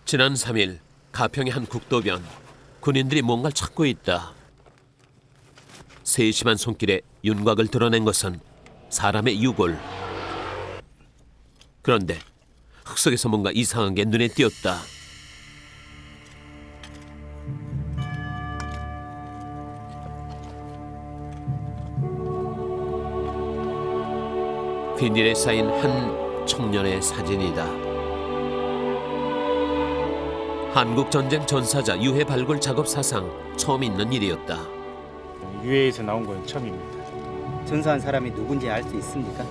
지난 3일 가평의 한 국도변, 군인들이 뭔가를 찾고 있다. 세심한 손길에 윤곽을 드러낸 것은 사람의 유골. 그런데 흙 속에서 뭔가 이상한 게 눈에 띄었다. 비닐에 쌓인 한 청년의 사진이다. 한국전쟁 전사자 유해 발굴 작업 사상 처음 있는 일이었다. 유해에서 나온 건 처음입니다. 전사한 사람이 누군지 알 수 있습니까?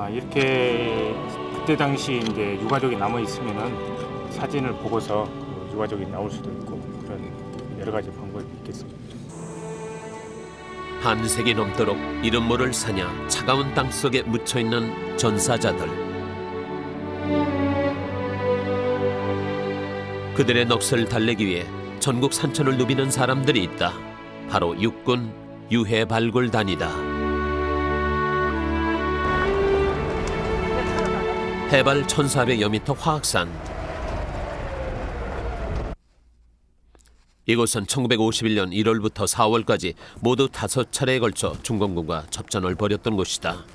이렇게 그때 당시 이제 유가족이 남아 있으면은 사진을 보고서 유가족이 나올 수도 있고 그런 여러 가지 방법이 있겠습니다. 반세기 넘도록 이름 모를 사냐 차가운 땅 속에 묻혀 있는 전사자들. 그들의 넋을 달래기 위해 전국 산천을 누비는 사람들이 있다. 바로 육군 유해 발굴단이다. 해발 1,400여 미터 화악산. 이곳은 1951년 1월부터 4월까지 모두 5차례에 걸쳐 중공군과 접전을 벌였던 곳이다.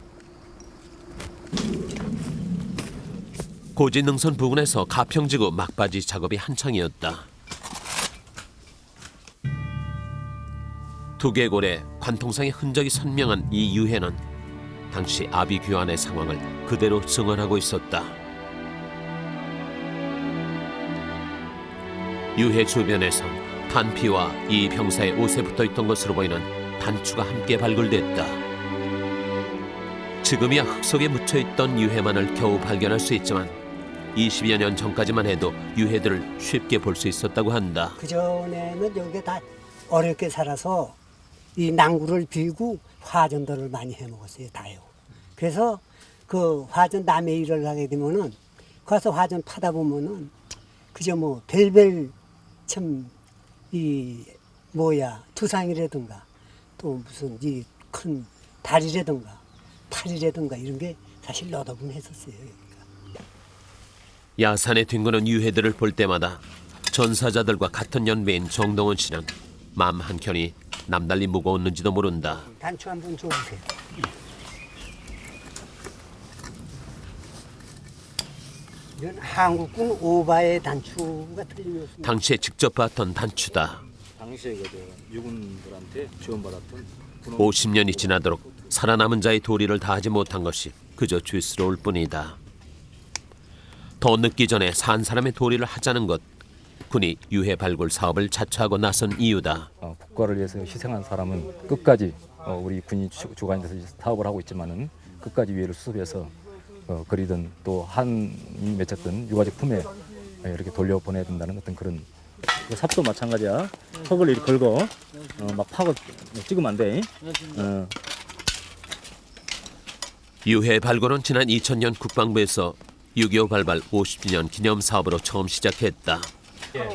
고지능선 부근에서 가평지구 막바지 작업이 한창이었다. 두개골에 관통상의 흔적이 선명한 이 유해는 당시 아비규환의 상황을 그대로 증언하고 있었다. 유해 주변에선 단피와 이 병사의 옷에 붙어있던 것으로 보이는 단추가 함께 발굴됐다. 지금이야 흙 속에 묻혀있던 유해만을 겨우 발견할 수 있지만 20여 년 전까지만 해도 유해들을 쉽게 볼 수 있었다고 한다. 그전에는 여기가 다 어렵게 살아서 이 난구를 비고 화전들을 많이 해먹었어요. 다요. 그래서 그 화전 남의 일을 하게 되면은 가서 화전 파다 보면은 그저 뭐 별별 참 이 뭐야 두상이라든가 또 무슨 이 큰 다리라든가 팔이라든가 이런 게 사실 너더분 했었어요. 여기가. 야산에 뒹구는 유해들을 볼 때마다 전사자들과 같은 연배인 정동원 씨는 마음 한켠이 남달리 무거웠는지도 모른다. 단추 한번 줘보세요. 이건 한국군 오바의 단추가 틀림없습니다. 당시에 직접 봤던 단추다. 당시에 그 유군들한테 지원받았던 50년이 지나도록 살아남은 자의 도리를 다하지 못한 것이 그저 죄스러울 뿐이다. 더 늦기 전에 산 사람의 도리를 하자는 것, 군이 유해 발굴 사업을 자처하고 나선 이유다. 국가를 위해서 희생한 사람은 끝까지 우리 군이 주관이 돼서 사업을 하고 있지만은 끝까지 유해를 수습해서 그리든 또 한이 맺혔던 유가족 품에 이렇게 돌려보내야 된다는 어떤 그런 삽도 마찬가지야. 턱을 이렇게 걸고 막 파고 찍으면 안 돼. 유해 발굴은 지난 2000년 국방부에서 6.25 발발 50주년 기념 사업으로 처음 시작했다.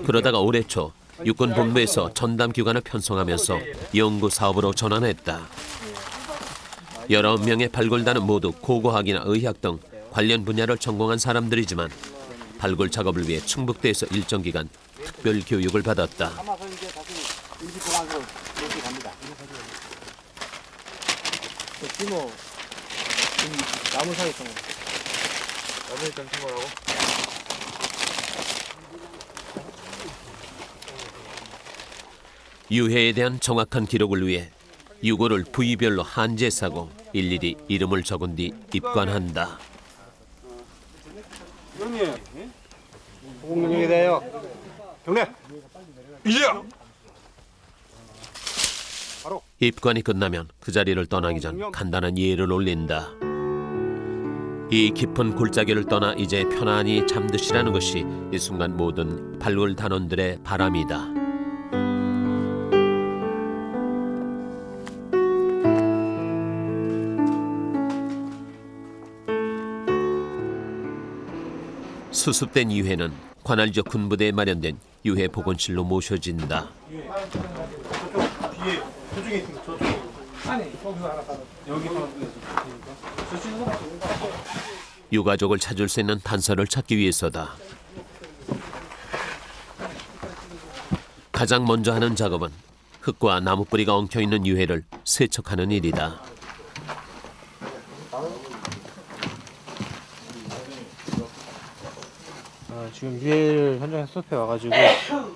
그러다가 올해 초 육군 본부에서 전담 기관을 편성하면서 연구 사업으로 전환했다. 19명의 발굴단은 모두 고고학이나 의학 등 관련 분야를 전공한 사람들이지만 발굴 작업을 위해 충북대에서 일정 기간 특별 교육을 받았다. 나무 사이 있던 거. 나무 있던 친구라고? 유해에 대한 정확한 기록을 위해 유골을 부위별로 한지에 싸고 일일이 이름을 적은 뒤 입관한다. 형님, 공룡이 돼요. 경례. 이제야. 입관이 끝나면 그 자리를 떠나기 전 간단한 예를 올린다. 이 깊은 골짜기를 떠나 이제 편안히 잠드시라는 것이 이 순간 모든 발굴 단원들의 바람이다. 수습된 유해는 관할 지역 군부대에 마련된 유해 보건실로 모셔진다. 뒤에 저쪽에 있는 저쪽. 아니 거기서 하나 받아. 여기 하나 받아. 유가족을 찾을 수 있는 단서를 찾기 위해서다. 가장 먼저 하는 작업은 흙과 나무 뿌리가 엉켜 있는 유해를 세척하는 일이다. 지금 유해를 현장에서 수습해 와가지고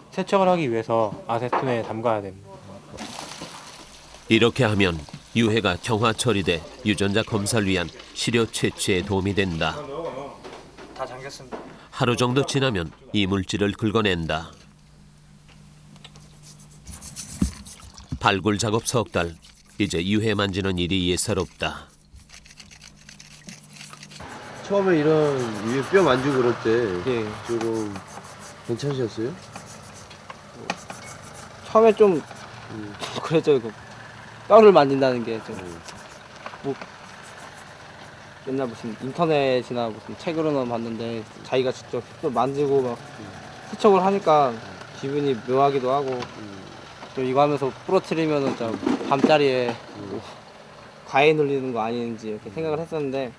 세척을 하기 위해서 아세톤에 담가야 됩니다. 이렇게 하면 유해가 경화 처리돼 유전자 검사를 위한 시료 채취에 도움이 된다. 다 잠겼습니다. 하루 정도 지나면 이물질을 긁어낸다. 발굴 작업 석 달, 이제 유해 만지는 일이 예사롭다. 처음에 이런 위에 뼈 만지고 그럴 때 예. 조금 괜찮으셨어요? 처음에 좀 그랬죠. 이거 뼈를 만진다는 게 좀 뭐 옛날 무슨 인터넷이나 무슨 책으로는 봤는데 자기가 직접 뼈 만지고 막 세척을 하니까 기분이 묘하기도 하고 또 이거 하면서 부러뜨리면은 좀 밤자리에 뭐 과해 눌리는 거 아닌지 이렇게 생각을 했었는데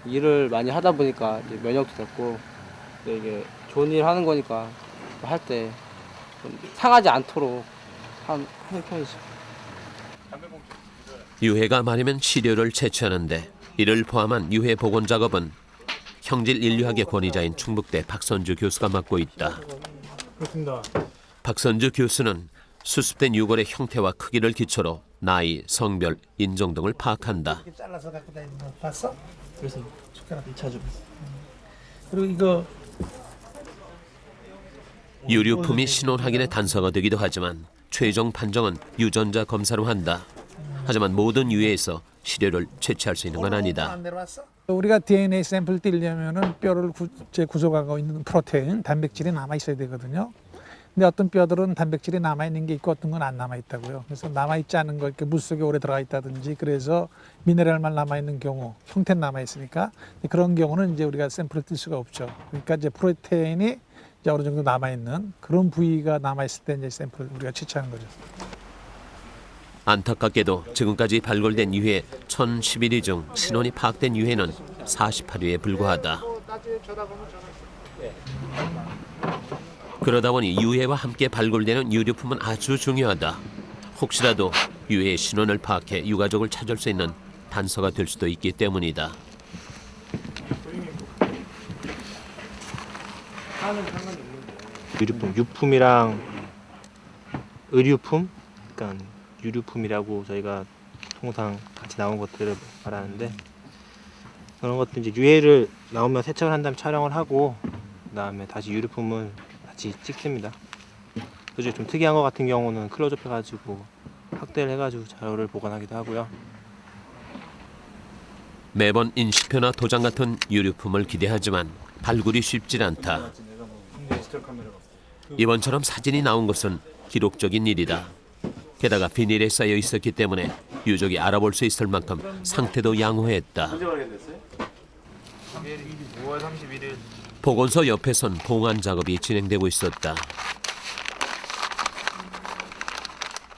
일을 많이 하다 보니까 이제 면역도 됐고 또 이게 좋은 일 하는 거니까 할 때 상하지 않도록 하는 편이죠. 유해가 마르면 시료를 채취하는데 이를 포함한 유해 복원 작업은 형질 인류학의 권위자인 충북대 박선주 교수가 맡고 있다. 그렇습니다. 박선주 교수는 수습된 유골의 형태와 크기를 기초로 나이, 성별, 인종 등을 파악한다. 잘라서 갖고 다니는 거 봤어? 그래서 숟가락. 2차 좀 그리고 이거 유류품이 신원 확인의 단서가 되기도 하지만 최종 판정은 유전자 검사로 한다. 하지만 모든 유해에서 시료를 채취할 수 있는 건 아니다. 안 내려왔어? 우리가 DNA 샘플 띄려면은 뼈를 구조하고 있는 프로테인, 단백질이 남아 있어야 되거든요. 근데 어떤 뼈들은 단백질이 남아 있는 게 있고 어떤 건 안 남아 있다고요. 그래서 남아 있지 않은 거, 이렇게 물 속에 오래 들어가 있다든지, 그래서 미네랄만 남아 있는 경우, 형태는 남아 있으니까 그런 경우는 이제 우리가 샘플을 뜰 수가 없죠. 그러니까 이제 프로테인이 이제 어느 정도 남아 있는 그런 부위가 남아 있을 때 이제 샘플을 우리가 채취하는 거죠. 안타깝게도 지금까지 발굴된 유해 1011위 중 신원이 파악된 유해는 48위에 불과하다. 그러다 보니 유해와 함께 발굴되는 유류품은 아주 중요하다. 혹시라도 유해의 신원을 파악해 유가족을 찾을 수 있는 단서가 될 수도 있기 때문이다. 유류품, 유품이랑 의류품, 그러니까 유류품이라고 저희가 통상 같이 나온 것들을 말하는데 그런 것들 이제 유해를 나오면 세척을 한 다음에 촬영을 하고 그다음에 다시 유류품을 같이 찍습니다. 그중에 좀 특이한 것 같은 경우는 클로즈업 해가지고 확대를 해가지고 자료를 보관하기도 하고요. 매번 인식표나 도장 같은 유류품을 기대하지만 발굴이 쉽질 않다. 이번처럼 사진이 나온 것은 기록적인 일이다. 게다가 비닐에 쌓여 있었기 때문에 유족이 알아볼 수 있을 만큼 상태도 양호했다. 보건소 옆에선 봉안 작업이 진행되고 있었다.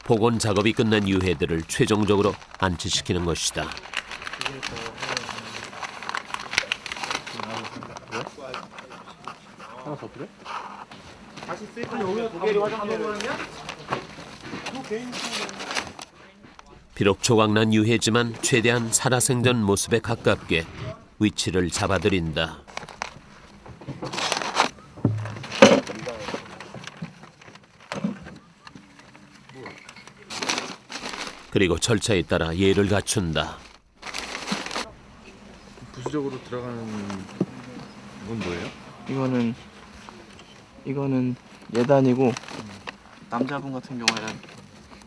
복원 작업이 끝난 유해들을 최종적으로 안치시키는 것이다. 하나 더 필요해? 비록 조각난 유해지만 최대한 살아생전 모습에 가깝게 위치를 잡아들인다. 그리고 절차에 따라 예를 갖춘다. 부수적으로 들어가는 건 뭐예요? 이거는 예단이고 남자분 같은 경우에는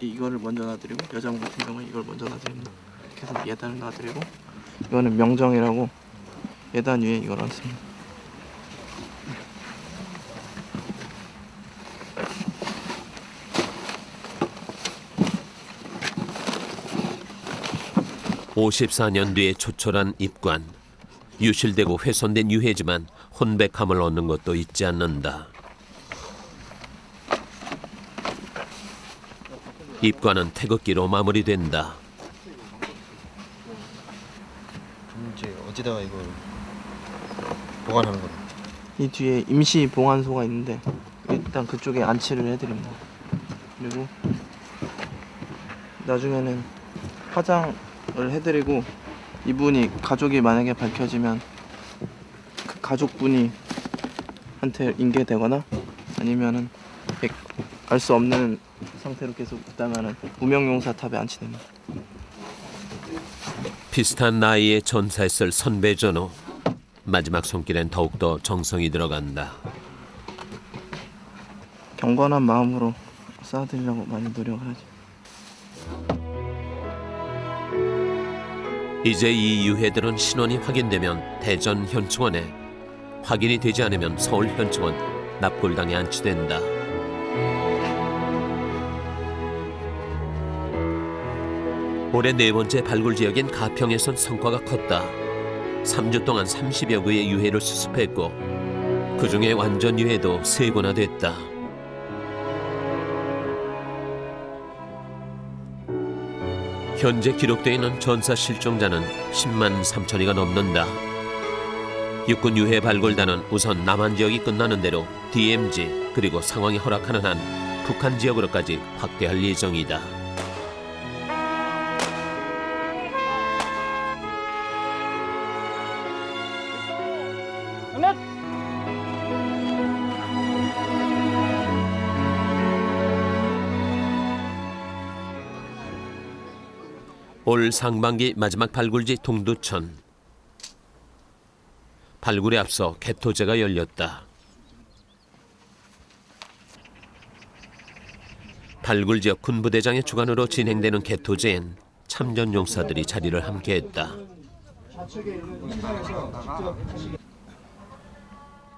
이거를 먼저 놔드리고 여자분 같은 경우는 이걸 먼저 놔드립니다. 그래서 예단을 놔드리고 이거는 명정이라고 예단 위에 이걸 얹습니다. (54년) 뒤의 초촐한 입관. 유실되고 훼손된 유해지만 혼백함을 얻는 것도 잊지 않는다. 입관은 태극기로 마무리된다. 이제 어디다가 이걸 보관하는 거예요? 이 뒤에 임시 보관소가 있는데 일단 그쪽에 안치를 해드립니다. 그리고 나중에는 화장을 해드리고 이분이 가족이 만약에 밝혀지면 그 가족분이 한테 인계되거나 아니면은 알 수 없는 상태로 계속 있다면은 무명용사탑에 안치됩니다. 비슷한 나이의 전사했을 선배 전호. 마지막 손길엔 더욱더 정성이 들어간다. 경건한 마음으로 쌓아드리려고 많이 노력을 하죠. 이제 이 유해들은 신원이 확인되면 대전 현충원에, 확인이 되지 않으면 서울 현충원 납골당에 안치된다. 올해 네 번째 발굴 지역인 가평에선 성과가 컸다. 3주 동안 30여 구의 유해를 수습했고 그중에 완전 유해도 3구나 됐다. 현재 기록되어 있는 전사 실종자는 10만 3천이가 넘는다. 육군 유해 발굴단은 우선 남한 지역이 끝나는 대로 DMZ 그리고 상황이 허락하는 한 북한 지역으로까지 확대할 예정이다. 올 상반기 마지막 발굴지 동두천. 발굴에 앞서 개토제가 열렸다. 발굴 지역 군부대장의 주관으로 진행되는 개토제엔 참전 용사들이 자리를 함께했다.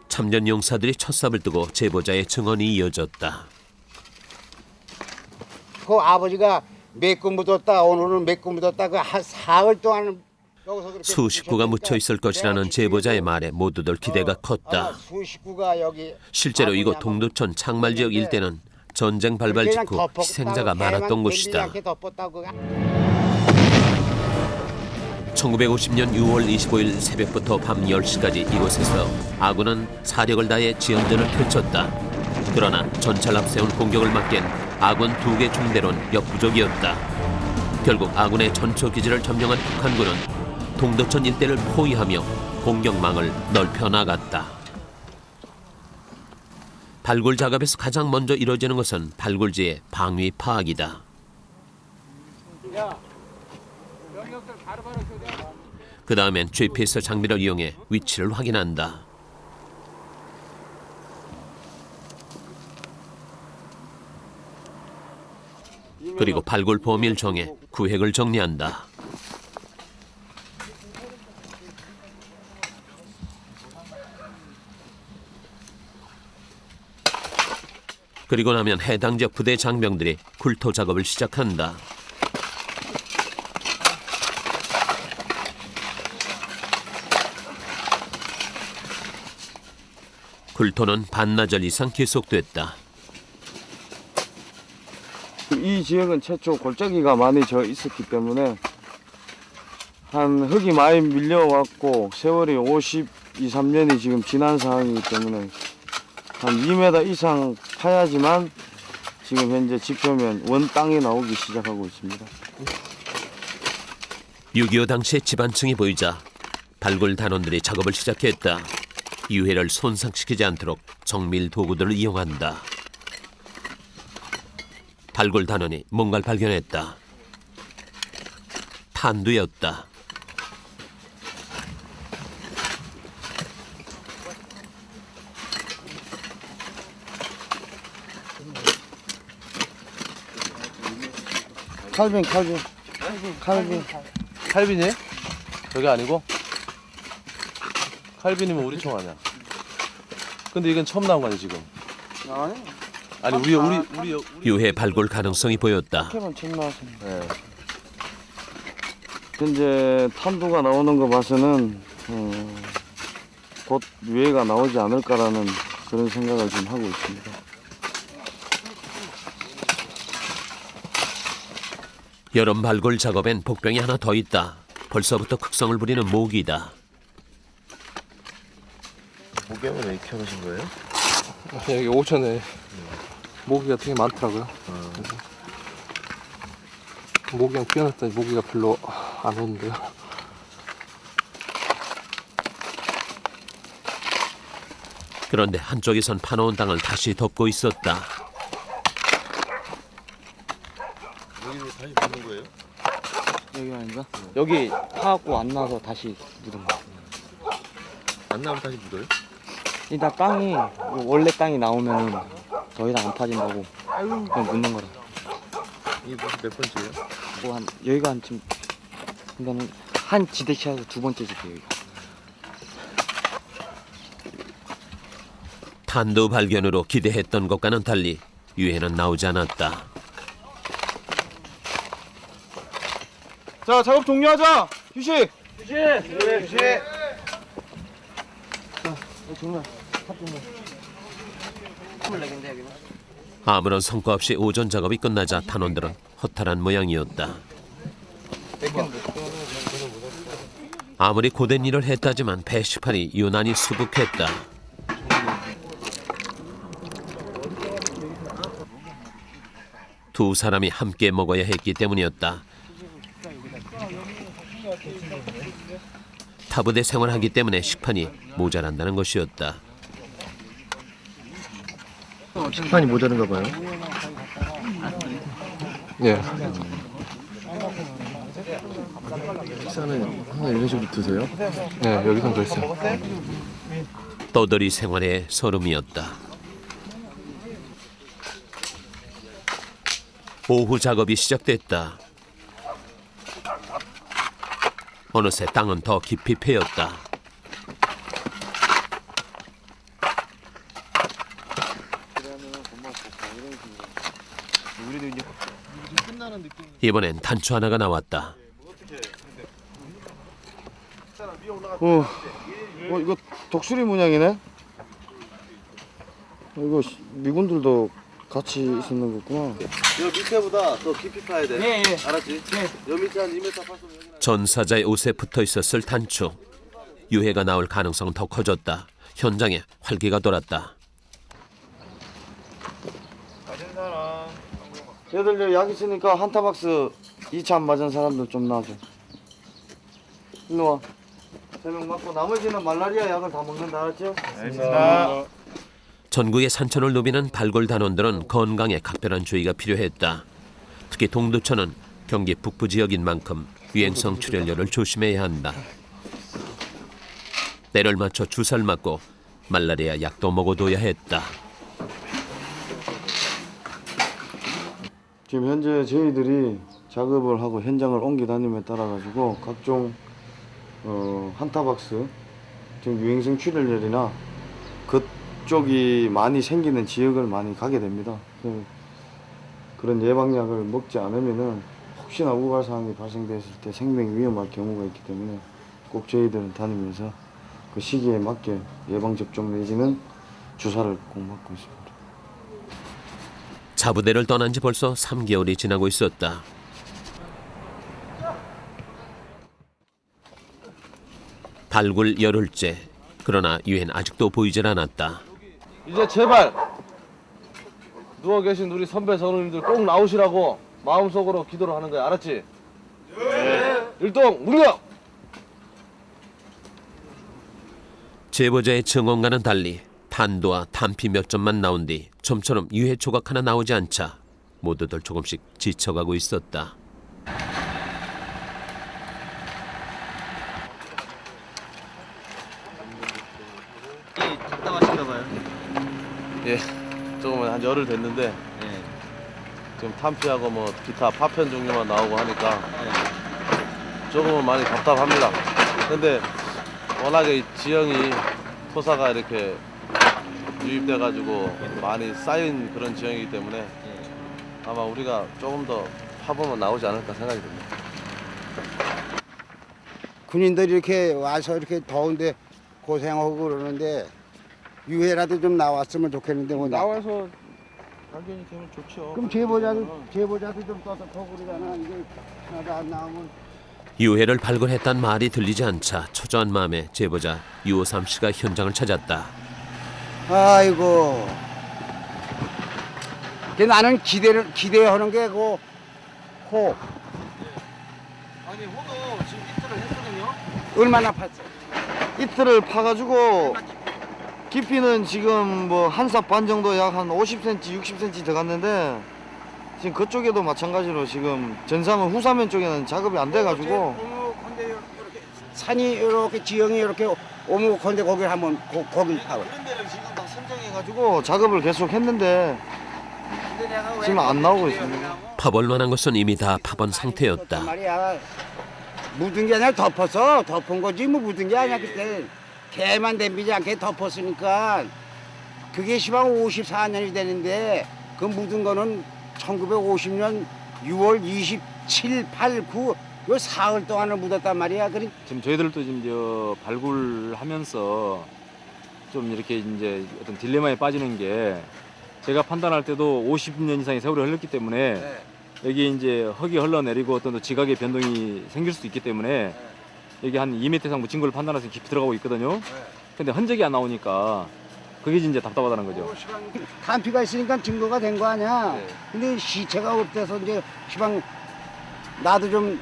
참전 용사들이 첫삽을 뜨고 제보자의 증언이 이어졌다. 그 아버지가 몇 구 묻었다, 오늘은 몇 구 묻었다, 그 한 사흘 동안 여기서 그렇게 수십 구가 묻혀 있을 것이라는 제보자의 말에 모두들 기대가 컸다. 수십 구가 여기 실제로 이곳 동두천 창말 지역 일대는 전쟁 발발 직후 희생자가 많았던 곳이다. 1950년 6월 25일 새벽부터 밤 10시까지 이곳에서 아군은 사력을 다해 지연전을 펼쳤다. 그러나 전차를 앞세운 공격을 막기엔 아군 2개 중대로는 역부족이었다. 결국 아군의 전초기지를 점령한 북한군은 동두천 일대를 포위하며 공격망을 넓혀나갔다. 발굴 작업에서 가장 먼저 이루어지는 것은 발굴지의 방위 파악이다. 그 다음엔 GPS 장비를 이용해 위치를 확인한다. 그리고 발굴 범위를 정해 구획을 정리한다. 그리고 나면 해당 지역 부대 장병들이 굴토 작업을 시작한다. 굴토는 반나절 이상 계속됐다. 이 지역은 최초 골짜기가 많이 져 있었기 때문에 한 흙이 많이 밀려왔고 세월이 52, 3년이 지금 지난 상황이기 때문에 한 2m 이상 파야지만 지금 현재 지표면 원 땅이 나오기 시작하고 있습니다. 6.25 당시의 집안층이 보이자 발굴 단원들이 작업을 시작했다. 유해를 손상시키지 않도록 정밀 도구들을 이용한다. 발굴 단원이 뭔가를 발견했다. 탄두였다. 칼빈. 칼빈이? 저게 아니고? 칼빈이면 우리 총 아니야? 근데 이건 처음 나온 거 아니야 지금? 아니 우리 유해 발굴 가능성이 보였다. 이렇게만 처음 나왔습니다. 네. 현재 탄두가 나오는 거 봐서는 곧 유해가 나오지 않을까라는 그런 생각을 좀 하고 있습니다. 여름 발굴 작업엔 복병이 하나 더 있다. 벌써부터 극성을 부리는 모기다. 목욕을 왜 키워놓으신 거예요? 여기 5천에 모기가 되게 많더라고요. 그래서 모기랑 뛰어났더니 모기가 별로 안 오는데요. 그런데 한쪽에선 파놓은 땅을 다시 덮고 있었다. 여기로 다시 묻는 거예요? 여기 아닌가? 여기 파갖고 안 나서 다시 묻은 거. 안 나오면 다시 묻어요? 일단 땅이 원래 땅이 나오면은 더 이상 안 파진다고 그냥 묻는 거라. 이게 몇 번째예요? 뭐 한 여기가 한 지금 그러니까는 한 지대치하고 두 번째 지대 여기가. 탄도 발견으로 기대했던 것과는 달리 유해는 나오지 않았다. 자, 작업 종료하자. 휴식. 아무런 성과 없이 오전 작업이 끝나자 탄원들은 허탈한 모양이었다. 아무리 고된 일을 했다지만 배시판이 유난히 수북했다. 두 사람이 함께 먹어야 했기 때문이었다. 타부대 생활하기 때문에 식판이 모자란다는 것이었다. 식판이 모자른가 봐요. 예. 식사는 항상 이런 식으로 드세요? 네, 여기선 그랬어요. 떠돌이 생활의 서름이었다. 오후 작업이 시작됐다. 어느새 땅은 더 깊이 패였다. 이번엔 단추 하나가 나왔다. 이거 독수리 문양이네. 이거 미군들도 같이 있었는 거구나. 여 밑에보다 더 깊이 파야 돼. 예. 알았지? 여 밑에 한 2m 팠으면 여기는. 전사자의 옷에 붙어 있었을 단추. 유해가 나올 가능성은 더 커졌다. 현장에 활기가 돌았다. 얘들 약 있으니까 한타박스 2차 안 맞은 사람들 좀 놔줘. 일로 와. 3명 맞고 나머지는 말라리아 약을 다 먹는다, 알았죠? 알겠습니다. 전국의 산천을 누비는 발골 단원들은 건강에 각별한 주의가 필요했다. 특히 동두천은 경기 북부 지역인 만큼 유행성 출혈열을 조심해야 한다. 때를 맞춰 주사를 맞고 말라리아 약도 먹어둬야 했다. 지금 현재 저희들이 작업을 하고 현장을 옮겨 다님에 따라 가지고 각종 한타박스, 지금 유행성 출혈열이나 그쪽이 많이 생기는 지역을 많이 가게 됩니다. 그런 예방약을 먹지 않으면은 혹시나 우발 사항이 발생됐을 때 생명이 위험할 경우가 있기 때문에 꼭 저희들은 다니면서 그 시기에 맞게 예방 접종 내지는 주사를 꼭 맞고 있습니다. 자부대를 떠난 지 벌써 3개월이 지나고 있었다. 발굴 열흘째. 그러나 유해는 아직도 보이질 않았다. 이제 제발 누워 계신 우리 선배 선우님들 꼭 나오시라고 마음속으로 기도를 하는 거야. 알았지? 네. 일동 무려. 제보자의 증언과는 달리 탄도와 탄피 몇 점만 나온 뒤 좀처럼 유해 조각 하나 나오지 않자 모두들 조금씩 지쳐가고 있었다. 답답하신가 봐요. 예, 조금은 한 열흘 됐는데 예. 지금 탄피하고 뭐 기타 파편 종류만 나오고 하니까 조금은 많이 답답합니다. 근데 워낙에 이 지형이 토사가 이렇게 유입돼가지고 많이 쌓인 그런 지형이기 때문에 아마 우리가 조금 더 파보면 나오지 않을까 생각이 듭니다. 군인들이 이렇게 와서 이렇게 더운데 고생하고 그러는데 유해라도 좀 나왔으면 좋겠는데 뭐 나와서 발견이 되면 좋죠. 그럼 제보자도 좀 떠서 그러잖아. 이게 하나도 안 나오면. 유해를 발굴했단 말이 들리지 않자 초조한 마음에 제보자 유호삼 씨가 현장을 찾았다. 아이고 나는 기대하는 게 호. 아니 호도 지금 이틀을 했거든요. 얼마나 팠어? 이틀을 파가지고 깊이는 지금 뭐 한 삽 반 정도 약 한 50cm, 60cm 들어갔는데 지금 그쪽에도 마찬가지로 지금 전사면 후사면 쪽에는 작업이 안 돼가지고 산이 이렇게 지형이 이렇게 오목한데 거기 한번 거길 파고. 이런 데를 지금 다 선정해가지고 작업을 계속 했는데 지금 안 나오고 있습니다. 파볼 만한 것은 이미 다 파본 상태였다. 말이야. 묻은 게 아니라 덮어서 덮은 거지 뭐 묻은 게 아니야 그때. 개만 댐비지 않게 덮었으니까 그게 시방 54년이 되는데 그 묻은 거는 1950년 6월 27, 8, 9 요 사흘 동안을 묻었단 말이야. 지금 저희들도 지금 저 발굴하면서 좀 이렇게 이제 어떤 딜레마에 빠지는 게 제가 판단할 때도 50년 이상의 세월이 흘렀기 때문에 여기 이제 흙이 흘러내리고 어떤 지각의 변동이 생길 수도 있기 때문에 여기 한 2m 이상 묻힌 걸 판단해서 깊이 들어가고 있거든요. 근데 흔적이 안 나오니까 그게 이제 답답하다는 거죠. 탄피가 있으니까 증거가 된 거 아니야. 근데 시체가 없대서 이제 시방 나도 좀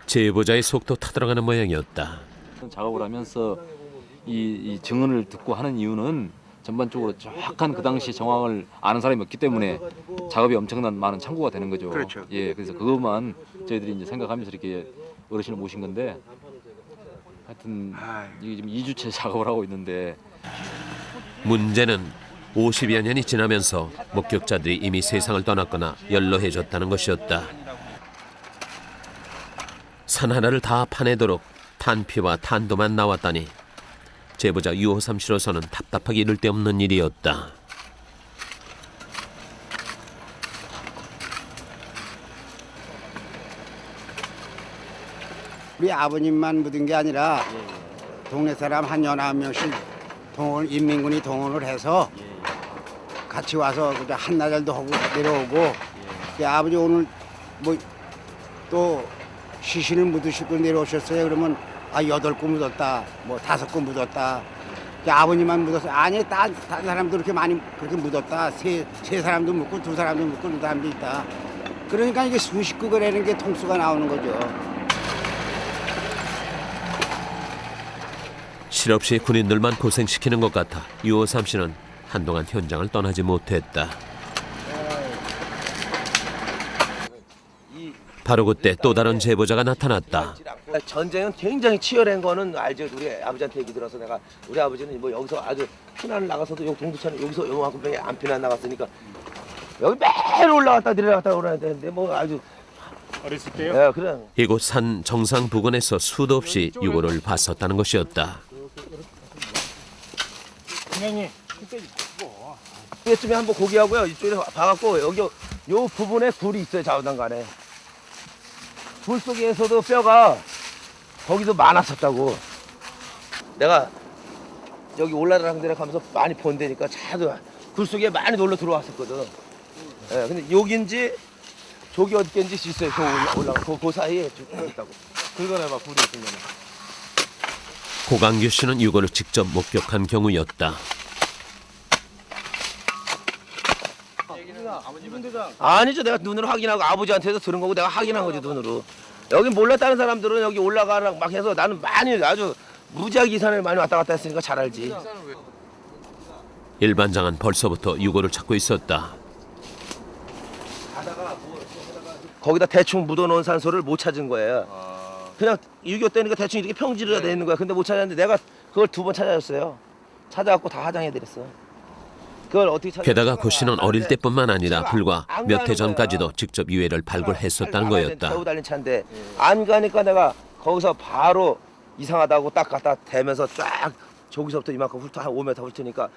제보자의 속도 타들어가는 모양이었다. 작업을 하면서 이 증언을 듣고 하는 이유는 전반적으로 정확한 그 당시 정황을 아는 사람이 없기 때문에 작업이 엄청난 많은 참고가 되는 거죠. 그렇죠. 예, 그래서 그것만 저희들이 이제 생각하면서 이렇게 어르신을 모신 건데 하여튼 이게 지금 2주째 작업을 하고 있는데 문제는 50여 년이 지나면서 목격자들이 이미 세상을 떠났거나 연로해졌다는 것이었다. 산 하나를 다 파내도록 탄피와 탄도만 나왔다니 제보자 유호삼 씨로서는 답답하기 이를 데 없는 일이었다. 우리 아버님만 묻은 게 아니라 동네 사람 한 19명씩 인민군이 동원을 해서 같이 와서 한나절도 하고 내려오고 아버지 오늘 뭐 또 시신을 묻으시고 내려오셨어요. 그러면 8구 묻었다, 뭐 5구 묻었다. 아버님만 묻었어요. 아니, 다른 사람도 그렇게 많이 그렇게 묻었다. 세 사람도 묻고 2사람도 묻고 2사람도 있다. 그러니까 이게 수십 구거라는 게 통수가 나오는 거죠. 실없이 군인들만 고생시키는 것 같아 유호삼 씨는 한동안 현장을 떠나지 못했다. 바로 그때 또 다른 제보자가 나타났다. 전쟁은 굉장히 치열한 거는 알죠. 우리 아버지한테 얘기 들어서 내가 우리 아버지는 뭐 여기서 아주 피난 나가서도 여기 동두천에 여기서 요만큼 병에 안 피난 나갔으니까 여기 매일 올라갔다 내려갔다 오라야 되는데 뭐 아주 어렸을 때요? 예, 그래. 이곳 산 정상 부근에서 수도 없이 유골을 봤었다는 것이었다. 분명히 이쯤에 한번 고기하고요. 이쪽에 봐갖고 여기 요 부분에 굴이 있어요. 좌우단간에. 굴 속에서도 뼈가 거기도 많았었다고. 내가 여기 올라가는 데를 가면서 많이 본다니까 차도 굴 속에 많이 놀러 들어왔었거든. 예, 근데 여긴지 저기 어디인지 있어요. 저 올라가 그 사이에 쭉 있다고. 긁어내봐 굴이 있으면. 고강규 씨는 유골을 직접 목격한 경우였다. 아니죠. 내가 눈으로 확인하고 아버지한테서 들은 거고 내가 확인한 거지 눈으로. 여기 몰랐다는 사람들은 여기 올라가라 막 해서 나는 많이 아주 무지하게 이 산을 많이 왔다 갔다 했으니까 잘 알지. 일반장은 벌써부터 유골을 찾고 있었다. 거기다 대충 묻어놓은 산소를 못 찾은 거예요. 그냥 6.25 때니까 대충 이렇게 평지로 돼 있는 거야. 근데 못 찾았는데 내가 그걸 2번 찾아줬어요. 찾아갖고 다 화장해드렸어. 그걸 어떻게 찾았어? 게다가 고 씨는 어릴 때뿐만 아니라 불과 몇 해 전까지도 직접 유해를 발굴했었다는 거였다. 겨우 달린 차인데 안 가니까 내가 거기서 바로 이상하다고 딱 갖다 대면서 쫙 저기서부터 이만큼 훑어 한 5m 훑으니까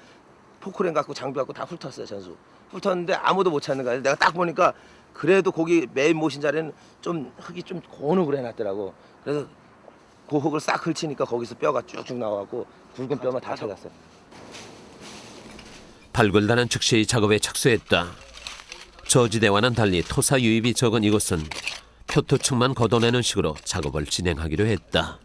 포크레인 갖고 장비 갖고 다 훑었어요. 전수 훑었는데 아무도 못 찾는 거야. 내가 딱 보니까 그래도 거기 메인 모신 자리는 좀 흙이 좀 고누그래 놨더라고. 그래서 그 흙을 싹 훑으니까 거기서 뼈가 쭉쭉 나와갖고 굵은 뼈만 다 찾았어요. 발굴단은 즉시 작업에 착수했다. 저지대와는 달리 토사 유입이 적은 이곳은 표토층만 걷어내는 식으로 작업을 진행하기로 했다.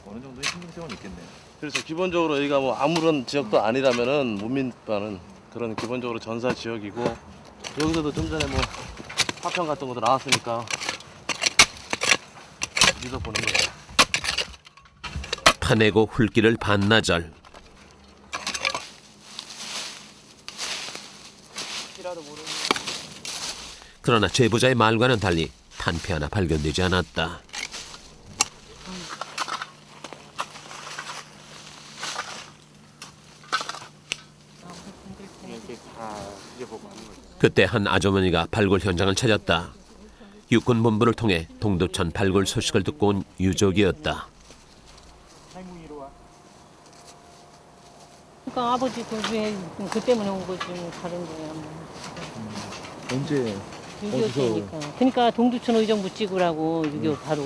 어느 정도의 신경성은 있겠네요. 그렇죠. 기본적으로 여기가 뭐 아무런 지역도 아니라면은 문민반은 그런 기본적으로 전사 지역이고 여기서도 좀 전에 뭐 파편 같은 것도 나왔으니까 믿어보는 거예요. 파내고 훑기를 반나절. 그러나 제보자의 말과는 달리 탄피 하나 발견되지 않았다. 그때 한 아주머니가 발굴 현장을 찾았다. 육군 본부를 통해 동두천 발굴 소식을 듣고 온 유족이었다. 그러니까 아버지도 그 때문에 온 거지 다른 거야. 언제? 6.25 때니까. 그러니까 동두천 의정부 찍으라고 6.25 바로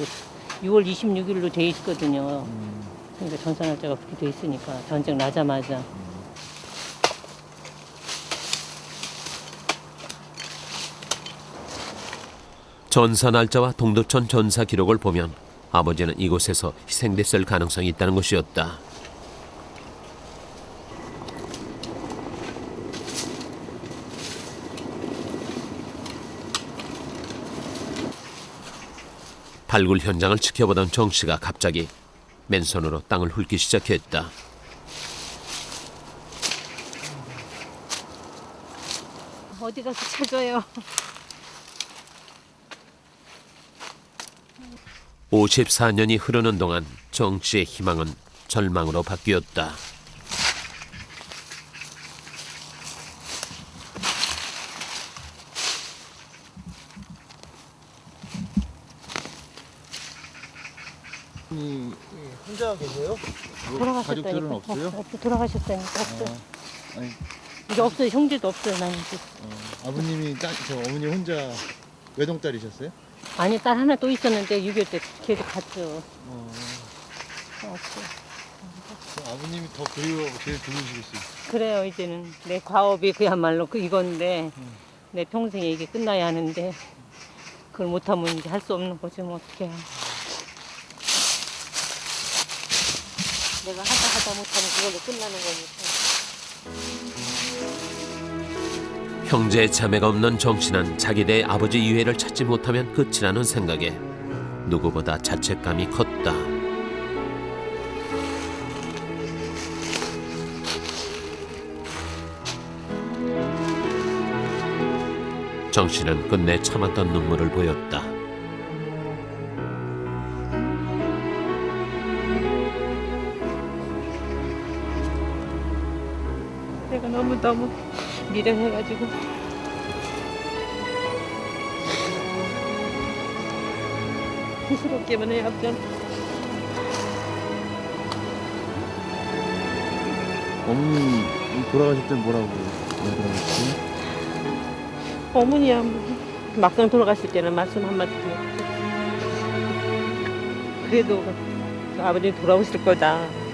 6월 26일로 돼 있거든요. 그러니까 전산날짜가 그렇게 돼 있으니까 전쟁 나자마자. 전사 날짜와 동두천 전사 기록을 보면 아버지는 이곳에서 희생됐을 가능성이 있다는 것이었다. 발굴 현장을 지켜보던 정 씨가 갑자기 맨손으로 땅을 훑기 시작했다. 어디 가서 찾아요. 54년이 흐르는 동안 정 씨의 희망은 절망으로 바뀌었다. 혼자 계세요? 돌아가셨다니까. 가족들은 없어요? 돌아가셨다니까 없어요. 아니, 이제 없어요. 형제도 없어요. 나는 이제. 아버님이 저 어머니 혼자 외동딸이셨어요? 아니 딸 하나 또 있었는데 6.25 때 걔도 갔죠. 없어요. 아버님이 더 제일 그리우시겠어요. 그래요. 이제는 내 과업이 그야말로 이건데 내 평생에 이게 끝나야 하는데 그걸 못하면 이제 할 수 없는 거지 뭐 어떡해요. 내가 하다 못하면 그걸로 끝나는 거니까. 형제 자매가 없는 정 씨는 자기네 아버지 유해를 찾지 못하면 끝이라는 생각에 누구보다 자책감이 컸다. 정 씨는 끝내 참았던 눈물을 보였다. 내가 너무 미련해가지고 스스럽게만 해요. 앞전 어머님 돌아가실 땐 뭐라고 돌아가셨어요? 어머니야 막상 돌아가실 때는 말씀 한마디도 못했어. 그래도 아버님 돌아오실 거다.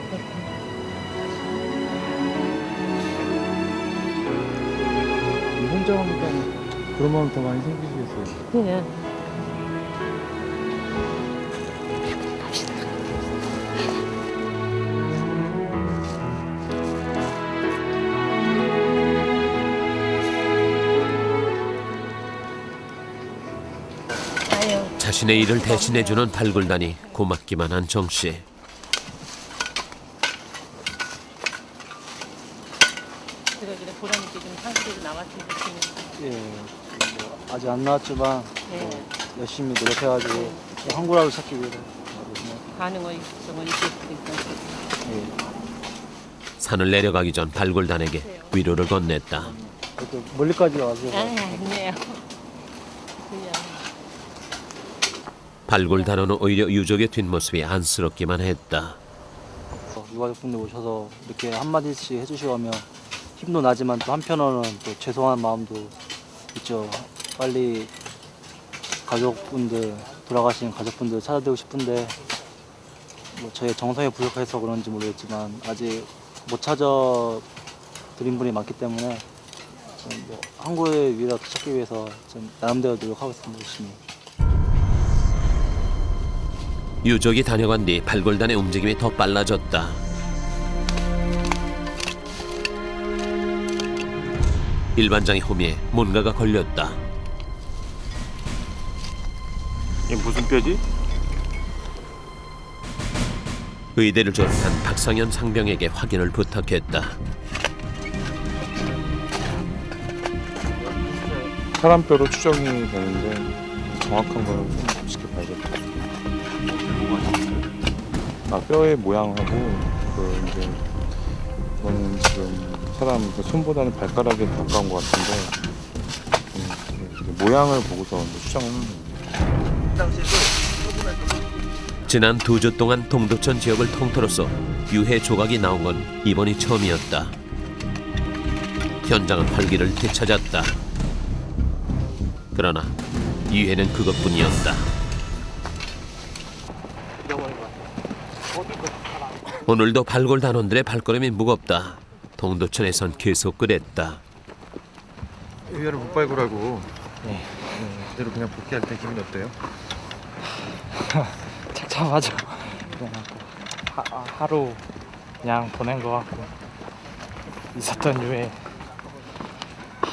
혼자 오니까 그런 마음 더 많이 생기시겠어요? 그냥 자신의 일을 대신해주는 발굴단이 고맙기만 한 정 씨. 그러기를 보람있게 좀 상식으로 나왔으면 좋겠는데. 예, 아직 안 나왔지만 네. 열심히 노력해가지고 한국어를 찾기 위해서 가능한 정은 있겠으니까. 예. 산을 내려가기 전 발굴단에게 위로를 건넸다. 또 멀리까지 와서 아니에요. 발굴단원은 오히려 유족의 뒷모습이 안쓰럽기만 했다. 유가족분들 오셔서 이렇게 한마디씩 해주시고 하면 힘도 나지만 또 한편으로는 또 죄송한 마음도 있죠. 빨리 가족분들, 돌아가신 가족분들 찾아드리고 싶은데 뭐 저희 정성이 부족해서 그런지 모르겠지만 아직 못 찾아드린 분이 많기 때문에 뭐 한국의 위로 찾기 위해서 좀 나름대로 노력하겠습니다. 열심히. 유족이 다녀간 뒤 발굴단의 움직임이 더 빨라졌다. 일반장의 호미에 뭔가가 걸렸다. 이게 무슨 뼈지? 의대를 졸업한 박상현 상병에게 확인을 부탁했다. 사람뼈로 추정이 되는데 정확한 거는 좀 지켜봐야겠다. 뼈의 모양하고 이제 저는 지금 사람 손보다는 발가락에 가까운 것 같은데 모양을 보고서 추정하는 거예요. 지난 2주 동안 동두천 지역을 통틀어서 유해 조각이 나온 건 이번이 처음이었다. 현장은 활기를 되찾았다. 그러나 유해는 그것뿐이었다. 오늘도 발골 단원들의 발걸음이 무겁다. 동두천에선 계속 그랬다. 유해를 못 발굴하고 그대로 그냥 복귀할 때 기분이 어때요? 착잡하죠. 그냥 하루 그냥 보낸 것 같고 있었던 유해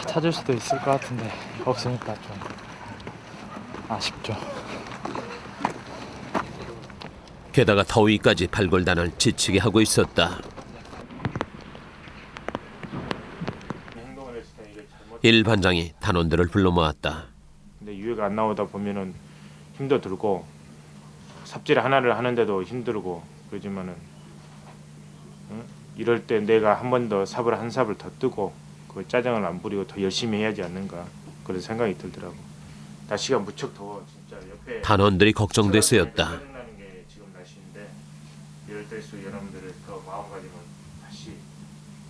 찾을 수도 있을 것 같은데 없으니까 좀 아쉽죠. 게다가 더위까지 발골단을 지치게 하고 있었다. 일 반장이 단원들을 불러 모았다. 근데 유해가 안 나오다 보면은 힘도 들고 삽질 하나를 하는데도 힘들고 그러지만은 이럴 때 내가 한 번 더 삽을 한 삽을 더 뜨고 그 짜증을 안 부리고 더 열심히 해야지 않는가 그런 생각이 들더라고. 날씨가 무척 더워 진짜. 옆에 단원들이 걱정됐었다. 짜증나는 게 지금 날씨인데 이럴 때일수 여러분들을 더 마음가짐을 다시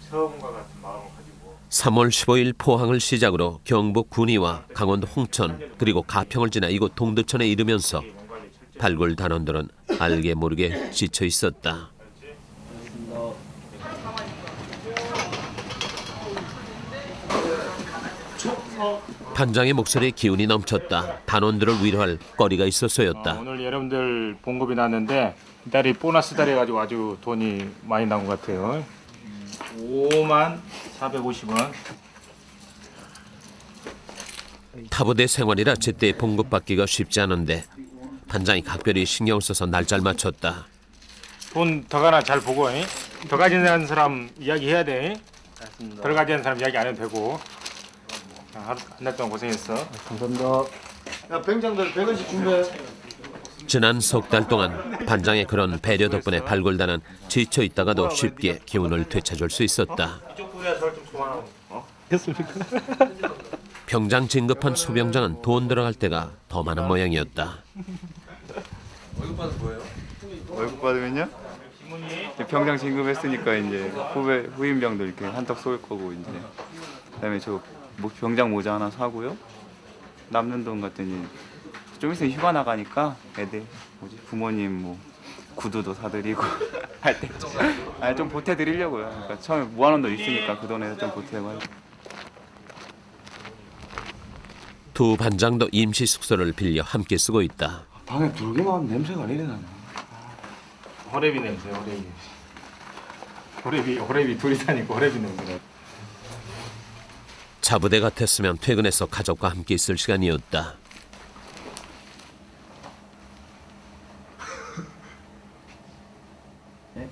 처음과 같은 마음을 가지고 3월 15일 포항을 시작으로 경북 군위와 강원도 홍천 그리고 가평을 지나 이곳 동두천에 이르면서 발굴 단원들은 알게 모르게 지쳐 있었다. 반장의 목소리에 기운이 넘쳤다. 단원들을 위로할 거리가 있어서였다. 오늘 여러분들 봉급이 났는데 이달이 보너스 달에 가지고 아주 돈이 많이 나온 것 같아요. 54,450원. 타부대 생활이라 제때 봉급받기가 쉽지 않은데 반장이 각별히 신경을 써서 날짜를 맞췄다. 돈 더 가나 잘 보고 더 가지는 사람 이야기해야 돼. 덜 가지는 사람 이야기 안 해도 되고. 하루 한 달 동안 고생했어. 감사합니다. 야 병장들 100원씩 준비해. 지난 석 달 동안 반장의 그런 배려 덕분에 발굴단은 지쳐 있다가도 쉽게 기운을 되찾을 수 있었다. 이쪽 부위야 저좀 좋아하고. 됐습니까? 병장 진급한 소병장은 돈 들어갈 때가 더 많은 모양이었다. 월급 받은 뭐예요? 월급 받으면요? 병장 진급했으니까 이제 후임병들 이렇게 한턱 쏠 거고 이제 그다음에 저 병장 모자 하나 사고요. 남는 돈 같더니 좀 있으면 휴가 나가니까 애들 부모님 뭐 구두도 사드리고 할 때 좀 보태드리려고요. 그러니까 처음에 모아놓은 돈 있으니까 그 돈에 좀 보태고 하고. 두 반장도 임시 숙소를 빌려 함께 쓰고 있다. 방에 들어오기만 하면 냄새가 안 이래 나냐. 호래비 냄새, 호래비 둘이 사니까 호래비 냄새. 자부대 같았으면 퇴근해서 가족과 함께 있을 시간이었다.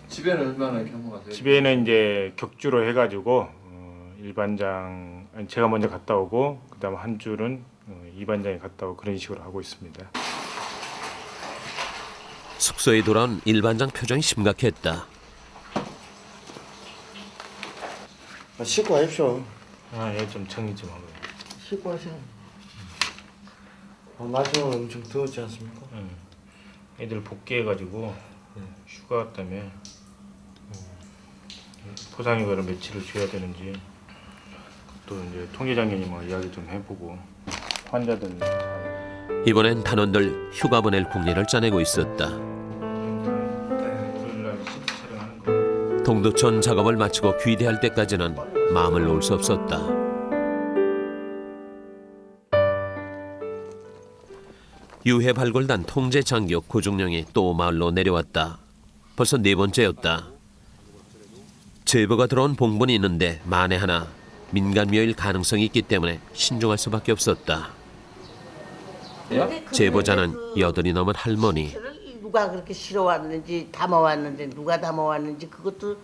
집에는 얼마나 이렇게 한번 가세요? 집에는 이제 격주로 해가지고 일반장 제가 먼저 갔다 오고 그다음 한 줄은 이반장이 갔다 오고 그런 식으로 하고 있습니다. 숙소에 돌아온 일반장 표정이 심각했다. 씻고 하십시오. 예, 좀 정리 좀 하고. 씻고 하세요. 날씨가 엄청 더웠지 않습니까? 애들 복귀해가지고 휴가 때문에 포상휴가를 며칠을 줘야 되는지 또 이제 통계장님과 이야기 좀 해보고 환자들 이번엔 단원들 휴가 보낼 국리를 짜내고 있었다. 동두천 작업을 마치고 귀대할 때까지는 마음을 놓을 수 없었다. 유해 발굴단 통제 장교 고중령이 또 마을로 내려왔다. 벌써 4번째였다. 제보가 들어온 봉분이 있는데 만에 하나 민간묘일 가능성이 있기 때문에 신중할 수밖에 없었다. 제보자는 여든이 넘은 할머니. 누가 그렇게 실어왔는지 담아왔는데 누가 담아왔는지 그것도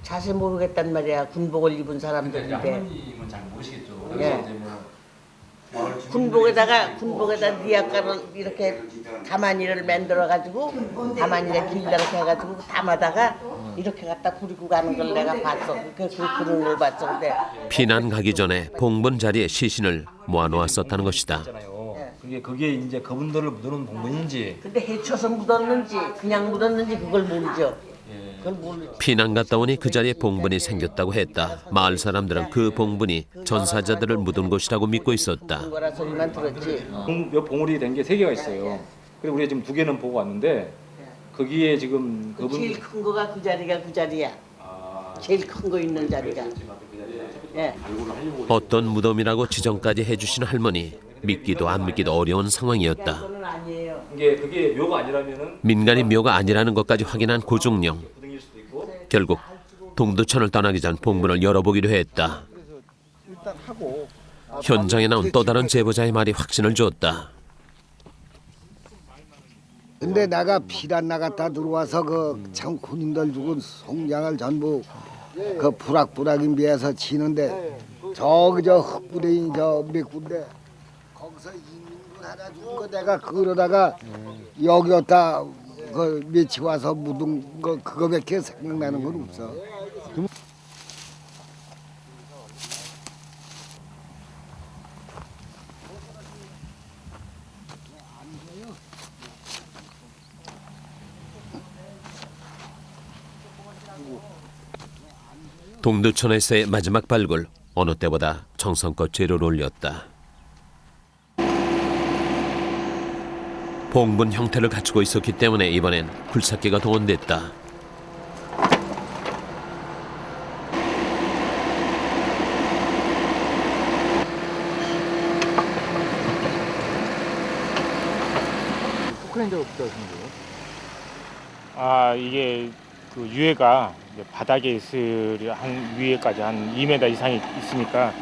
자세히 모르겠단 말이야. 군복을 입은 사람들인데. 할머님은 잘 모르시겠죠. 예. 군복에다 니아가를 이렇게 가마니를 만들어 가지고 가마니에 길다렇게 해가지고 담아다가 이렇게 갖다 구리고 가는 걸 내가 봤어. 그런 걸 봤어. 근데 피난 가기 전에 봉분 자리에 시신을 모아놓았었다는 것이다. 그게 이제 그분들을 묻어놓은 봉분인지. 근데 해쳐서 묻었는지 그냥 묻었는지 그걸 모르죠. 그걸 모르죠. 피난 갔다 오니 그 자리에 봉분이 생겼다고 했다. 마을 사람들은 그 봉분이 전사자들을 묻은 곳이라고 믿고 있었다. 거라 소리만 들었지. 몇 봉우리 된 게 3개가 있어요. 그리고 우리가 지금 2개는 보고 왔는데 거기에 지금 그분 제일 큰 거가 그 자리가 그 자리야. 제일 큰 거 있는 자리가. 예. 어떤 무덤이라고 지정까지 해주시는 할머니. 믿기도 안 믿기도 어려운 상황이었다. 그게 묘가 아니라면은 민간인 묘가 아니라는 것까지 확인한 고종령. 결국 동두천을 떠나기 전 봉분을 열어보기로 했다. 현장에 나온 또 다른 제보자의 말이 확신을 줬다. 근데 내가 피란 나갔다 들어와서 그 참 군인들 죽은 송장을 전부 그 부락부락인 비해서 치는데 저기 저 흑부대인 저 몇 군데 거기서 이민군 하나 죽은 거 내가 그러다가 여기였다 그 며칠 와서 묻은 거 그거밖에 생각나는 건 없어. 동두천에서의 마지막 발굴, 어느 때보다 정성껏 재료를 올렸다. 봉분 형태를 갖추고 있었기 때문에 이번엔 굴삭기가 동원됐다. 포크레인저로 붙여주신 거예요? 이게 그 유해가 이제 바닥에 있을 한 위에까지 한 2m 이상이 있으니까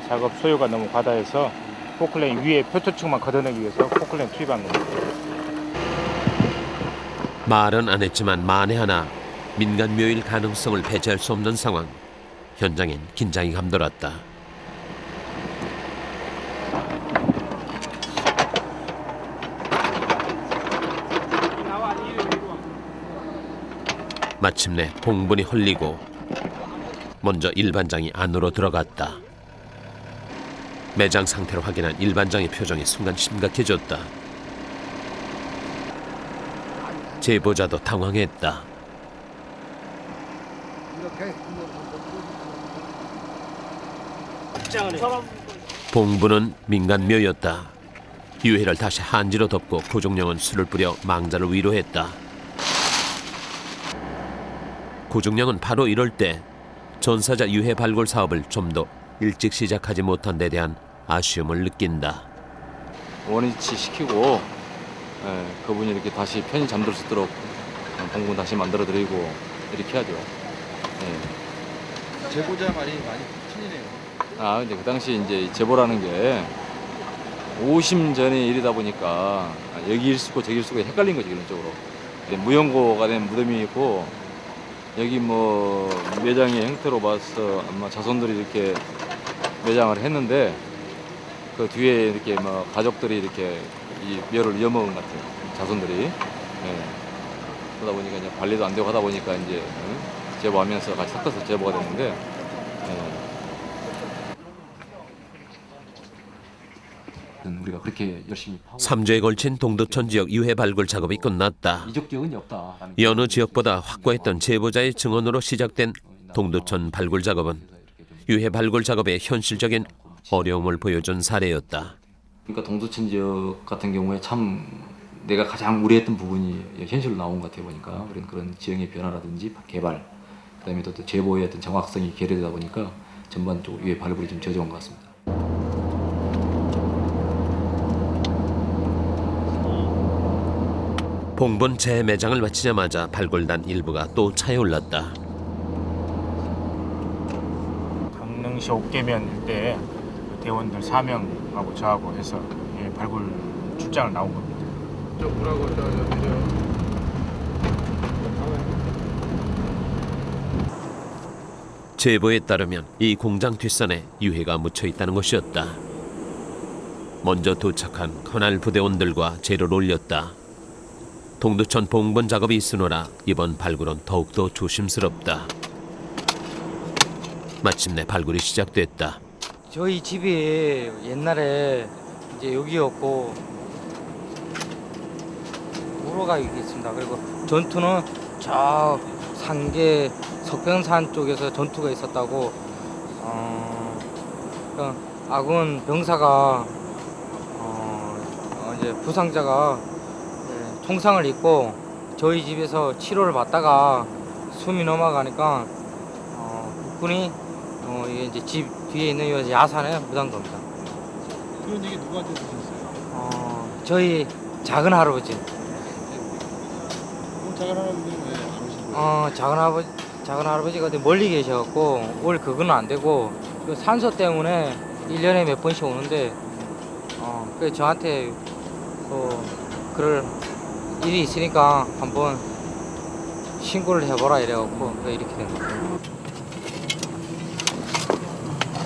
작업 소요가 너무 과다해서 포클레인 위에 표토층만 걷어내기 위해서 포클레인 투입한 겁니다. 말은 안 했지만 만에 하나 민간 묘일 가능성을 배제할 수 없는 상황. 현장엔 긴장이 감돌았다. 마침내 봉분이 헐리고 먼저 일반장이 안으로 들어갔다. 매장 상태를 확인한 일반장의 표정이 순간 심각해졌다. 제보자도 당황했다. 봉분은 민간묘였다. 유해를 다시 한지로 덮고 고종령은 술을 뿌려 망자를 위로했다. 고종령은 바로 이럴 때 전사자 유해 발굴 사업을 좀 더 일찍 시작하지 못한 데 대한 아쉬움을 느낀다. 원위치 시키고 그분이 이렇게 다시 편히 잠들 수 있도록 봉분 다시 만들어 드리고 이렇게 해야죠. 제보자 말이 많이 틀리네요. 근데 그 당시 이제 제보라는 게 오심 전의 일이다 보니까 여기 일수고 저기 일수고 헷갈린 거죠, 이런 쪽으로. 무연고가 된 무덤이 있고 여기 뭐 매장의 형태로 봐서 아마 자손들이 이렇게 매장을 했는데 그 뒤에 이렇게 뭐 가족들이 이렇게 이 묘를 이어먹은 것 같아요, 자손들이. 그러다 보니까 이제 관리도 안 되고 하다 보니까 이제 제보하면서 같이 섞어서 제보가 됐는데. 우리가 그렇게 열심히 3주에 걸친 동두천 지역 유해 발굴 작업이 끝났다. 이적 기억은 없다. 여느 지역보다 확고했던 제보자의 증언으로 시작된 동두천 발굴 작업은 유해 발굴 작업의 현실적인 어려움을 보여준 사례였다. 그러니까 동두천 지역 같은 경우에 참 내가 가장 우려했던 부분이 현실로 나온 것 같아 보니까 그런 지형의 변화라든지 개발, 그다음에 또 제보의 어떤 정확성이 결여되다 보니까 전반적으로 유해 발굴이 좀 저조한 것 같습니다. 봉분 재매장을 마치자마자 발굴단 일부가 또 차에 올랐다. 강릉 당시 옥계면 일대 대원들 4명하고 저하고 해서 발굴 출장을 나온 겁니다. 저 뭐라고 내려. 제보에 따르면 이 공장 뒷산에 유해가 묻혀 있다는 것이었다. 먼저 도착한 커날 부대원들과 재료를 올렸다. 동두천 봉본 작업이 있으노라 이번 발굴은 더욱더 조심스럽다. 마침내 발굴이 시작됐다. 저희 집이 옛날에 이제 여기였고 우로가 여기 있습니다. 그리고 전투는 저 상계 석병산 쪽에서 전투가 있었다고 아군 병사가 이제 부상자가 총상을 입고 저희 집에서 치료를 받다가 숨이 넘어가니까 국군이 이게 이제 집 뒤에 있는 이 야산에 묻은 겁니다. 그런 얘기 누구한테 들으셨어요? 저희 작은 할아버지. 작은 할아버지는 왜 안 오신 거예요? 작은 할아버지가 어디 멀리 계셔갖고 올 그거는 안 되고 그 산소 때문에 1년에 몇 번씩 오는데 그 저한테 그럴 일이 있으니까 한번 신고를 해보라 이래갖고 이렇게 된 거예요.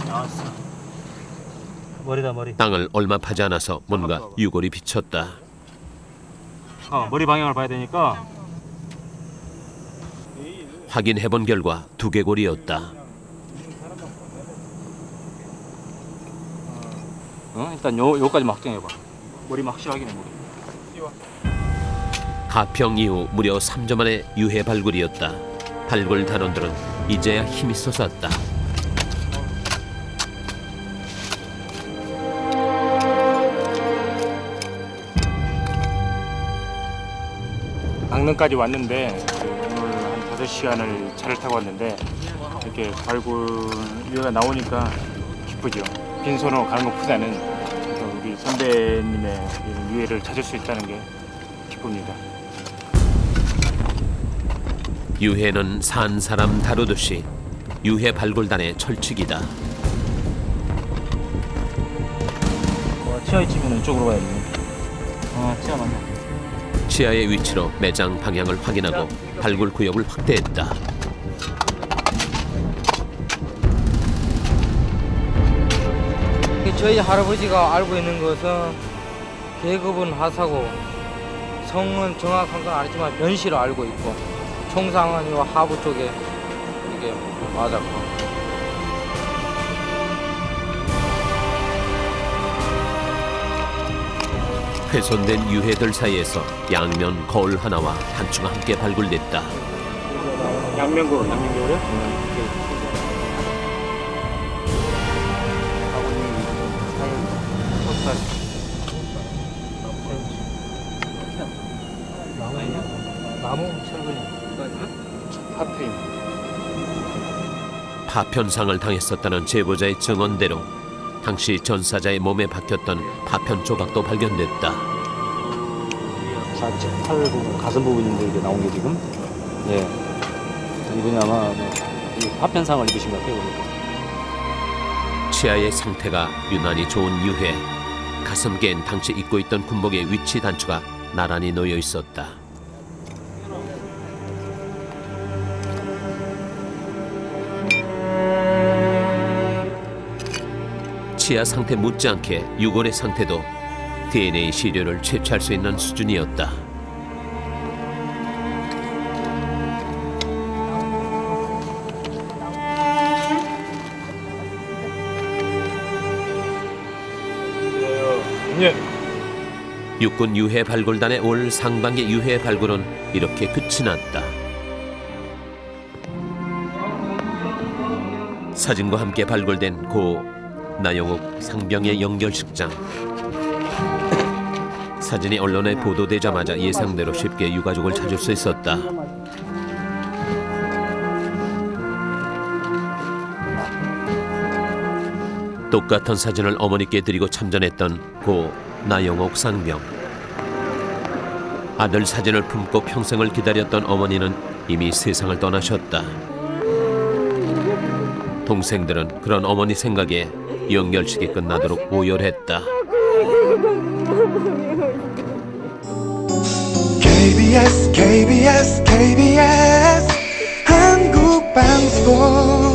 나왔어. 머리. 땅을 얼마 파지 않아서 뭔가 유골이 비쳤다. 머리 방향을 봐야 되니까 확인해본 결과 두개골이었다. 일단 요까지 확정해봐. 머리만 확실히 확인해. 하평 이후 무려 3주 만에 유해 발굴이었다. 발굴 단원들은 이제야 힘이 솟았다. 강릉까지 왔는데 오늘 한 5시간을 차를 타고 왔는데 이렇게 발굴 유해가 나오니까 기쁘죠. 빈손으로 가는 것보다는 우리 선배님의 유해를 찾을 수 있다는 게 기쁩니다. 유해는 산 사람 다루듯이 유해 발굴단의 철칙이다. 치아의 집은 이쪽으로 가야 돼. 치아 맞네. 치아의 위치로 매장 방향을 확인하고 발굴 구역을 확대했다. 저희 할아버지가 알고 있는 것은 계급은 하사고 성은 정확한 건 아니지만 변씨로 알고 있고 총상은 요 하부 쪽에 이게 맞았고. 훼손된 유해들 사이에서 양면 거울 하나와 단추가 함께 발굴됐다. 양면거울이요? 나무 철근이 파트입니다. 파편상을 당했었다는 제보자의 증언대로 당시 전사자의 몸에 박혔던 파편 조각도 발견됐다. 팔 부분, 가슴 부분인데 이게 나온 게 지금 이분이 아마 이 파편상을 입으신 것 같아요. 보니까. 치아의 상태가 유난히 좋은 유해. 가슴께엔 당시 입고 있던 군복의 위치 단추가 나란히 놓여 있었다. 치아 상태 못지않게 유골의 상태도 DNA 시료를 채취할 수 있는 수준이었다. 육군 유해 발굴단의 올 상반기 유해 발굴은 이렇게 끝이 났다. 사진과 함께 발굴된 고 나영욱 상병의 영결식장. 사진이 언론에 보도되자마자 예상대로 쉽게 유가족을 찾을 수 있었다. 똑같은 사진을 어머니께 드리고 참전했던 고 나영옥 상병. 아들 사진을 품고 평생을 기다렸던 어머니는 이미 세상을 떠나셨다. 동생들은 그런 어머니 생각에 영결식이 끝나도록 오열했다. KBS KBS KBS 한국방송